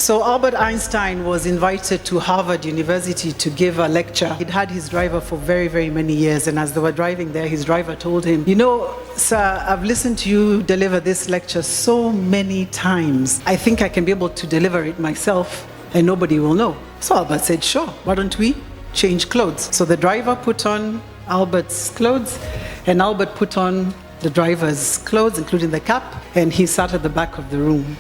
So Albert Einstein was invited to Harvard University to give a lecture. He'd had his driver for very, very many years, and as they were driving there, his driver told him, "You know, sir, I've listened to you deliver this lecture so many times. I think I can be able to deliver it myself, and nobody will know." So Albert said, "Sure, why don't we change clothes?" So the driver put on Albert's clothes, and Albert put on the driver's clothes, including the cap, and he sat at the back of the room.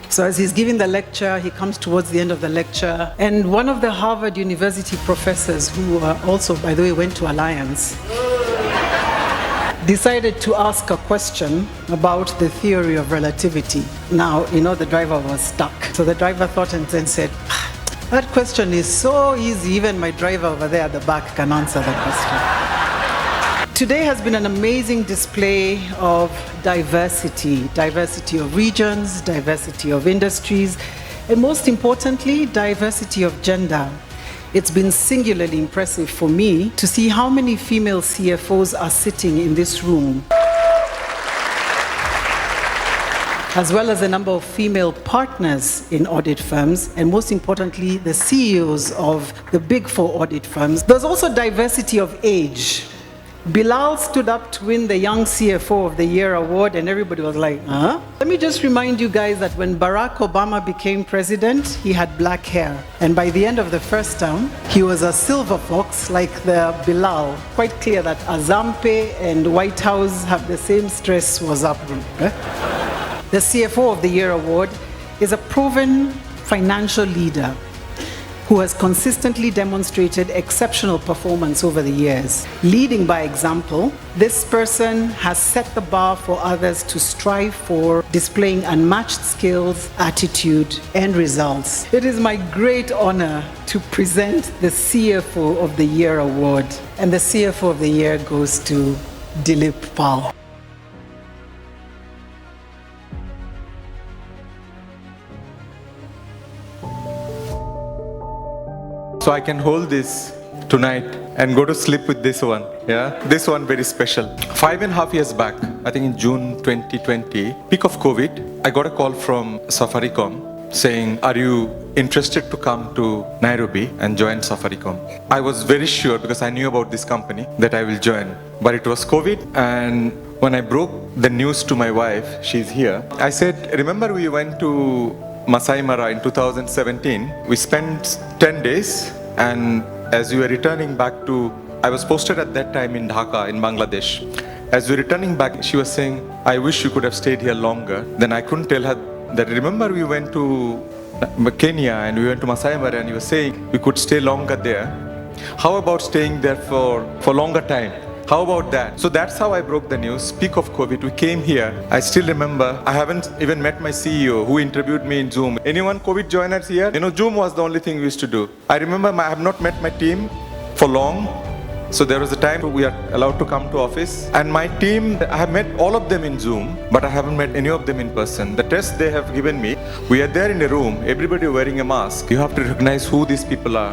So as he's giving the lecture, he comes towards the end of the lecture, and one of the Harvard University professors, who also, by the way, went to Alliance, decided to ask a question about the theory of relativity. Now, the driver was stuck. So the driver thought and then said, "That question is so easy, even my driver over there at the back can answer that question." Today has been an amazing display of diversity of regions, diversity of industries, and most importantly, diversity of gender. It's been singularly impressive for me to see how many female CFOs are sitting in this room, as well as the number of female partners in audit firms, and most importantly, the CEOs of the Big Four audit firms. There's also diversity of age. Bilal stood up to win the Young CFO of the Year award, and everybody was like, huh? Let me just remind you guys that when Barack Obama became president, he had black hair. And by the end of the first term, he was a silver fox like the Bilal. Quite clear that Azampe and White House have the same stress was up. The CFO of the Year award is a proven financial leader who has consistently demonstrated exceptional performance over the years. Leading by example, this person has set the bar for others to strive for, displaying unmatched skills, attitude, and results. It is my great honor to present the CFO of the Year award, and the CFO of the Year goes to Dilip Pal. So I can hold this tonight and go to sleep with this one. Yeah, this one very special. 5.5 years back, I think in June 2020, peak of COVID, I got a call from Safaricom saying, "Are you interested to come to Nairobi and join Safaricom?" I was very sure, because I knew about this company, that I will join. But it was COVID, and when I broke the news to my wife, she's here, I said, "Remember we went to Masai Mara in 2017, we spent 10 days, and as we were returning back to, I was posted at that time in Dhaka in Bangladesh. As we were returning back, she was saying, "I wish you could have stayed here longer." Then I couldn't tell her that, "Remember we went to Kenya and we went to Masai Mara, and you were saying we could stay longer there. How about staying there for longer time? How about that?" So that's how I broke the news. Peak of COVID, we came here. I still remember, I haven't even met my CEO who interviewed me in Zoom. Anyone COVID joiners here? Zoom was the only thing we used to do. I remember I have not met my team for long. So there was a time we are allowed to come to office. And my team, I have met all of them in Zoom, but I haven't met any of them in person. The test they have given me, we are there in a room, everybody wearing a mask. You have to recognize who these people are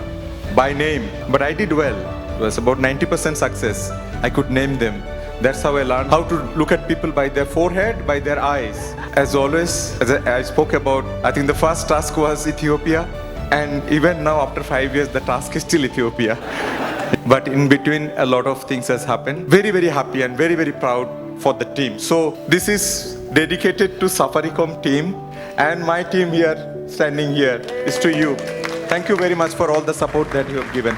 by name. But I did well. It was about 90% success. I could name them. That's how I learned how to look at people by their forehead, by their eyes. As always, as I spoke about, I think the first task was Ethiopia. And even now, after 5 years, the task is still Ethiopia. But in between, a lot of things has happened. Very, very happy and very, very proud for the team. So this is dedicated to Safaricom team, and my team here, standing here, is to you. Thank you very much for all the support that you have given.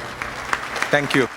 Thank you.